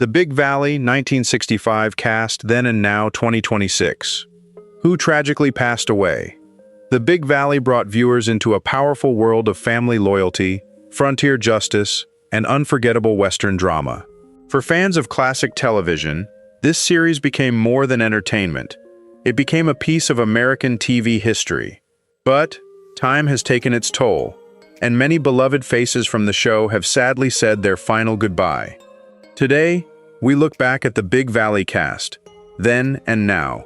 The Big Valley, 1965 cast, Then and Now, 2026. Who tragically passed away? The Big Valley brought viewers into a powerful world of family loyalty, frontier justice, and unforgettable Western drama. For fans of classic television, this series became more than entertainment. It became a piece of American TV history. But time has taken its toll, and many beloved faces from the show have sadly said their final goodbye. Today, we look back at the Big Valley cast, then and now.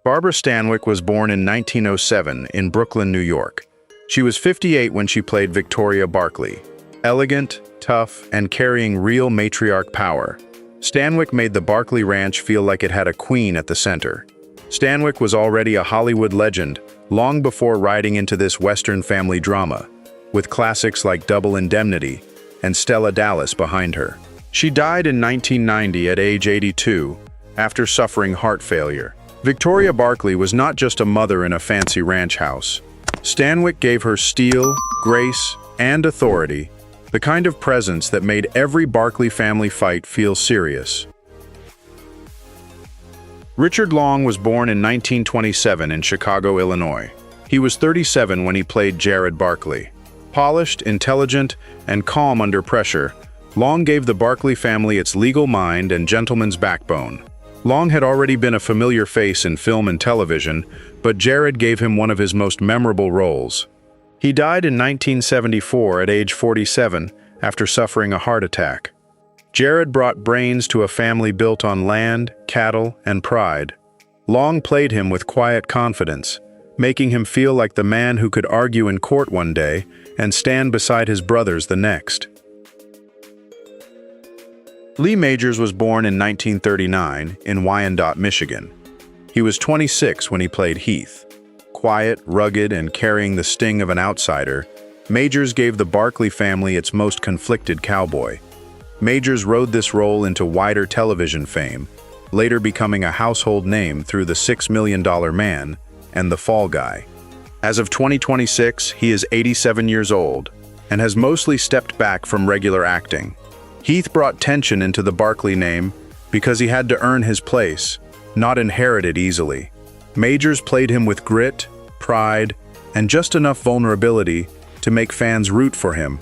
Barbara Stanwyck was born in 1907 in Brooklyn, New York. She was 58 when she played Victoria Barkley. Elegant, tough, and carrying real matriarch power, Stanwyck made the Barkley Ranch feel like it had a queen at the center. Stanwyck was already a Hollywood legend long before riding into this Western family drama, with classics like Double Indemnity and Stella Dallas behind her. She died in 1990 at age 82 after suffering heart failure. Victoria Barkley was not just a mother in a fancy ranch house. Stanwyck gave her steel, grace, and authority, the kind of presence that made every Barkley family fight feel serious. Richard Long was born in 1927 in Chicago, Illinois. He was 37 when he played Jarrod Barkley. Polished, intelligent, and calm under pressure, Long gave the Barkley family its legal mind and gentleman's backbone. Long had already been a familiar face in film and television, but Jarrod gave him one of his most memorable roles. He died in 1974 at age 47 after suffering a heart attack. Jarrod brought brains to a family built on land, cattle, and pride. Long played him with quiet confidence, making him feel like the man who could argue in court one day and stand beside his brothers the next. Lee Majors was born in 1939 in Wyandotte, Michigan. He was 26 when he played Heath. Quiet, rugged, and carrying the sting of an outsider, Majors gave the Barkley family its most conflicted cowboy. Majors rode this role into wider television fame, later becoming a household name through The $6 Million Man and The Fall Guy. As of 2026, he is 87 years old and has mostly stepped back from regular acting. Heath brought tension into the Barkley name because he had to earn his place, not inherit it easily. Majors played him with grit, pride, and just enough vulnerability to make fans root for him.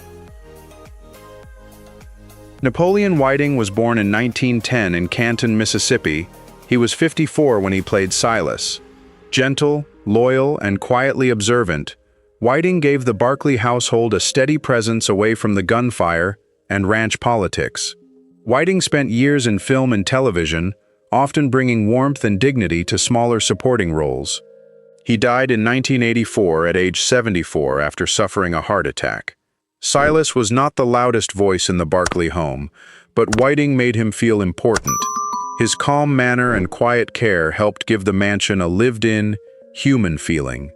Napoleon Whiting was born in 1910 in Canton, Mississippi. He was 54 when he played Silas. Gentle, loyal, and quietly observant, Whiting gave the Barkley household a steady presence away from the gunfire and ranch politics. Whiting spent years in film and television, often bringing warmth and dignity to smaller supporting roles. He died in 1984 at age 74 after suffering a heart attack. Silas was not the loudest voice in the Barkley home, but Whiting made him feel important. His calm manner and quiet care helped give the mansion a lived-in, human feeling.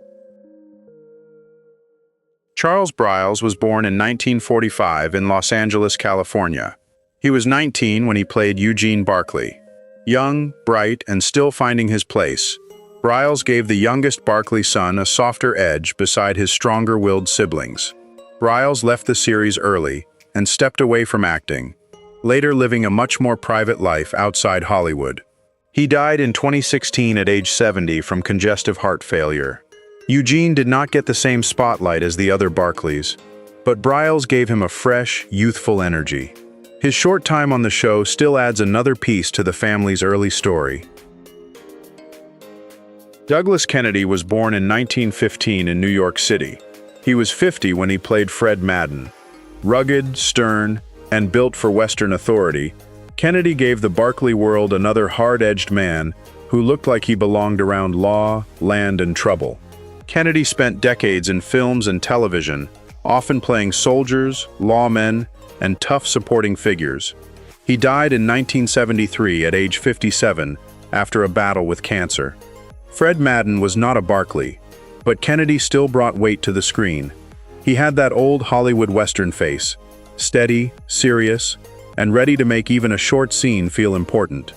Charles Briles was born in 1945 in Los Angeles, California. He was 19 when he played Eugene Barkley. Young, bright, and still finding his place, Briles gave the youngest Barkley son a softer edge beside his stronger-willed siblings. Briles left the series early and stepped away from acting, later living a much more private life outside Hollywood. He died in 2016 at age 70 from congestive heart failure. Eugene did not get the same spotlight as the other Barkleys, but Briles gave him a fresh, youthful energy. His short time on the show still adds another piece to the family's early story. Douglas Kennedy was born in 1915 in New York City. He was 50 when he played Fred Madden. Rugged, stern, and built for Western authority, Kennedy gave the Barkley world another hard-edged man who looked like he belonged around law, land, and trouble. Kennedy spent decades in films and television, often playing soldiers, lawmen, and tough supporting figures. He died in 1973 at age 57 after a battle with cancer. Fred Madden was not a Barkley, but Kennedy still brought weight to the screen. He had that old Hollywood Western face, steady, serious, and ready to make even a short scene feel important.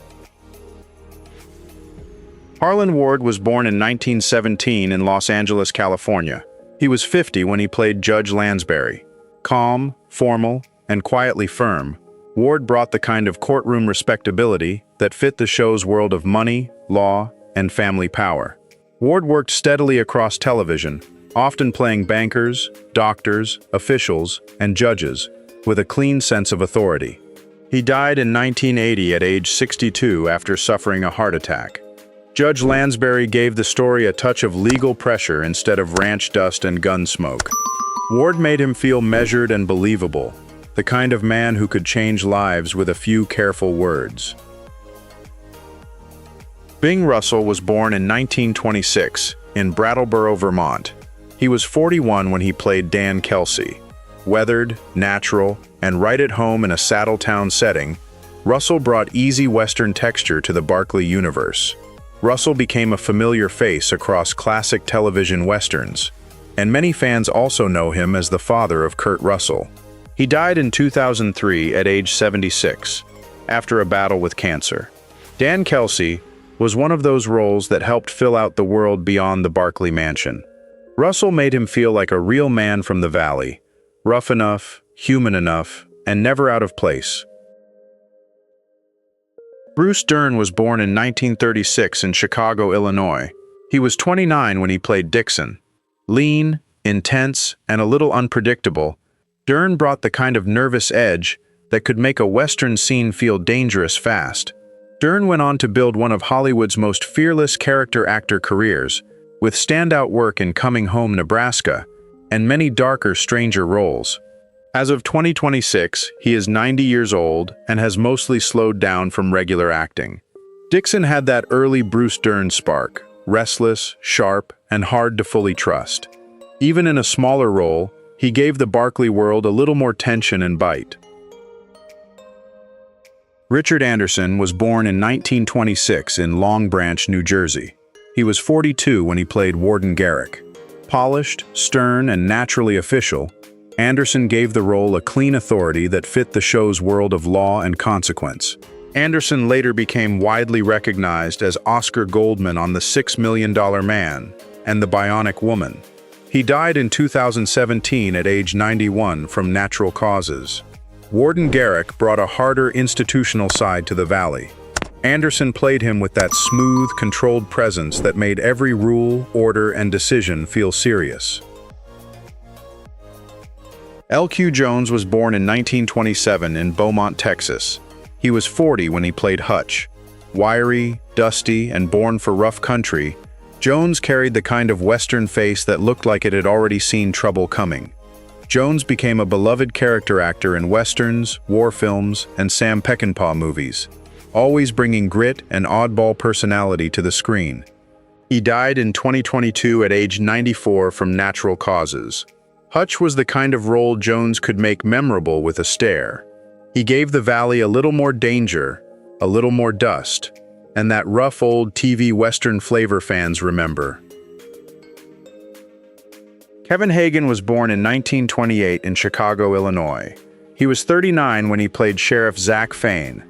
Harlan Ward was born in 1917 in Los Angeles, California. He was 50 when he played Judge Lansbury. Calm, formal, and quietly firm, Ward brought the kind of courtroom respectability that fit the show's world of money, law, and family power. Ward worked steadily across television, often playing bankers, doctors, officials, and judges, with a clean sense of authority. He died in 1980 at age 62 after suffering a heart attack. Judge Lansbury gave the story a touch of legal pressure instead of ranch dust and gun smoke. Ward made him feel measured and believable, the kind of man who could change lives with a few careful words. Bing Russell was born in 1926 in Brattleboro, Vermont. He was 41 when he played Dan Kelsey. Weathered, natural, and right at home in a Saddletown setting, Russell brought easy Western texture to the Barkley universe. Russell became a familiar face across classic television Westerns, and many fans also know him as the father of Kurt Russell. He died in 2003 at age 76, after a battle with cancer. Dan Kelsey was one of those roles that helped fill out the world beyond the Barkley mansion. Russell made him feel like a real man from the valley, rough enough, human enough, and never out of place. Bruce Dern was born in 1936 in Chicago, Illinois. He was 29 when he played Dixon. Lean, intense, and a little unpredictable, Dern brought the kind of nervous edge that could make a Western scene feel dangerous fast. Dern went on to build one of Hollywood's most fearless character actor careers, with standout work in Coming Home, Nebraska, and many darker, stranger roles. As of 2026, he is 90 years old and has mostly slowed down from regular acting. Dixon had that early Bruce Dern spark, restless, sharp, and hard to fully trust. Even in a smaller role, he gave the Barkley world a little more tension and bite. Richard Anderson was born in 1926 in Long Branch, New Jersey. He was 42 when he played Warden Garrick. Polished, stern, and naturally official, Anderson gave the role a clean authority that fit the show's world of law and consequence. Anderson later became widely recognized as Oscar Goldman on The $6 Million Man and The Bionic Woman. He died in 2017 at age 91 from natural causes. Warden Garrick brought a harder institutional side to the Valley. Anderson played him with that smooth, controlled presence that made every rule, order, and decision feel serious. L.Q. Jones was born in 1927 in Beaumont, Texas. He was 40 when he played Hutch. Wiry, dusty, and born for rough country, Jones carried the kind of Western face that looked like it had already seen trouble coming. Jones became a beloved character actor in Westerns, war films, and Sam Peckinpah movies, always bringing grit and oddball personality to the screen. He died in 2022 at age 94 from natural causes. Hutch was the kind of role Jones could make memorable with a stare. He gave the Valley a little more danger, a little more dust, and that rough old TV Western flavor fans remember. Kevin Hagen was born in 1928 in Chicago, Illinois. He was 39 when he played Sheriff Zach Fane.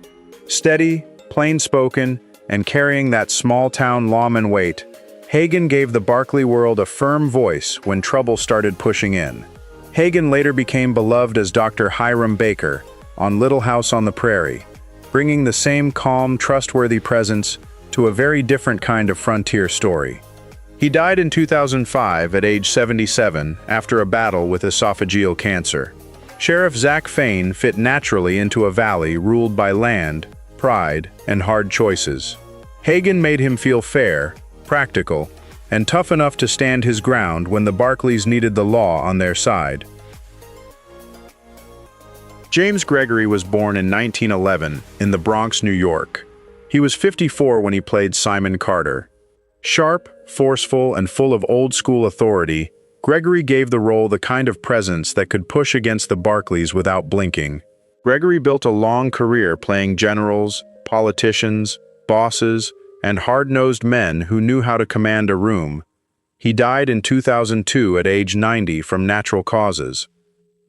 Steady, plain-spoken, and carrying that small-town lawman weight, Hagen gave the Barkley world a firm voice when trouble started pushing in. Hagen later became beloved as Dr. Hiram Baker on Little House on the Prairie, bringing the same calm, trustworthy presence to a very different kind of frontier story. He died in 2005 at age 77 after a battle with esophageal cancer. Sheriff Zach Fane fit naturally into a valley ruled by land, pride, and hard choices. Hagen made him feel fair, practical, and tough enough to stand his ground when the Barkleys needed the law on their side. James Gregory was born in 1911 in the Bronx, New York. He was 54 when he played Simon Carter. Sharp, forceful, and full of old-school authority, Gregory gave the role the kind of presence that could push against the Barkleys without blinking. Gregory built a long career playing generals, politicians, bosses, and hard-nosed men who knew how to command a room. He died in 2002 at age 90 from natural causes.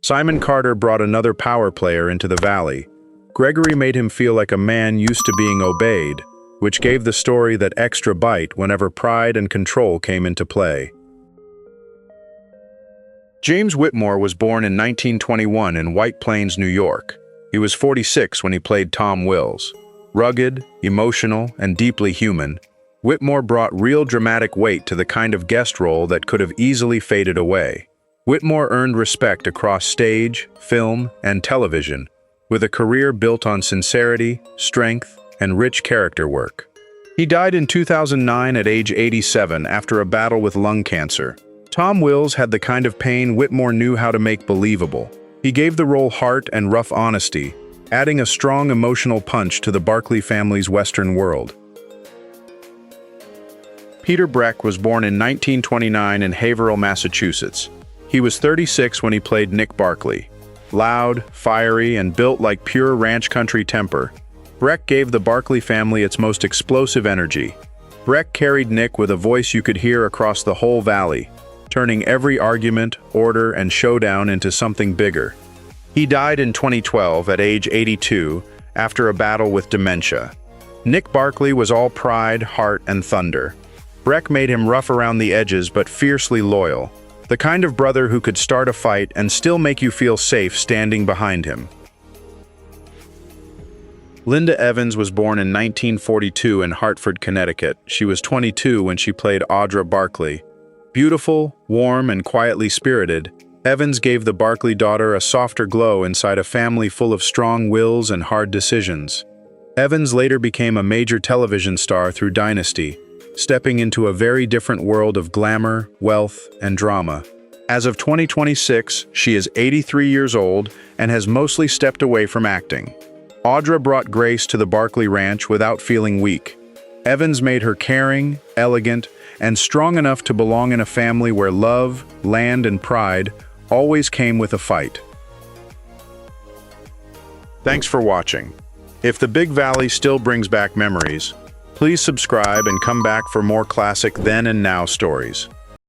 Simon Carter brought another power player into the Valley. Gregory made him feel like a man used to being obeyed, which gave the story that extra bite whenever pride and control came into play. James Whitmore was born in 1921 in White Plains, New York. He was 46 when he played Tom Wills. Rugged, emotional, and deeply human, Whitmore brought real dramatic weight to the kind of guest role that could have easily faded away. Whitmore earned respect across stage, film, and television, with a career built on sincerity, strength, and rich character work. He died in 2009 at age 87 after a battle with lung cancer. Tom Wills had the kind of pain Whitmore knew how to make believable. He gave the role heart and rough honesty, adding a strong emotional punch to the Barkley family's Western world. Peter Breck was born in 1929 in Haverhill, Massachusetts. He was 36 when he played Nick Barkley. Loud, fiery, and built like pure ranch country temper, Breck gave the Barkley family its most explosive energy. Breck carried Nick with a voice you could hear across the whole valley, turning every argument, order, and showdown into something bigger. He died in 2012 at age 82 after a battle with dementia. Nick Barkley was all pride, heart, and thunder. Breck made him rough around the edges but fiercely loyal, the kind of brother who could start a fight and still make you feel safe standing behind him. Linda Evans was born in 1942 in Hartford, Connecticut. She was 22 when she played Audra Barkley. Beautiful, warm, and quietly spirited, Evans gave the Barkley daughter a softer glow inside a family full of strong wills and hard decisions. Evans later became a major television star through Dynasty, stepping into a very different world of glamour, wealth, and drama. As of 2026, she is 83 years old and has mostly stepped away from acting. Audra brought grace to the Barkley Ranch without feeling weak. Evans made her caring, elegant, and strong enough to belong in a family where love, land, and pride always came with a fight. Thanks for watching. If the Big Valley still brings back memories, please subscribe and come back for more classic then and now stories.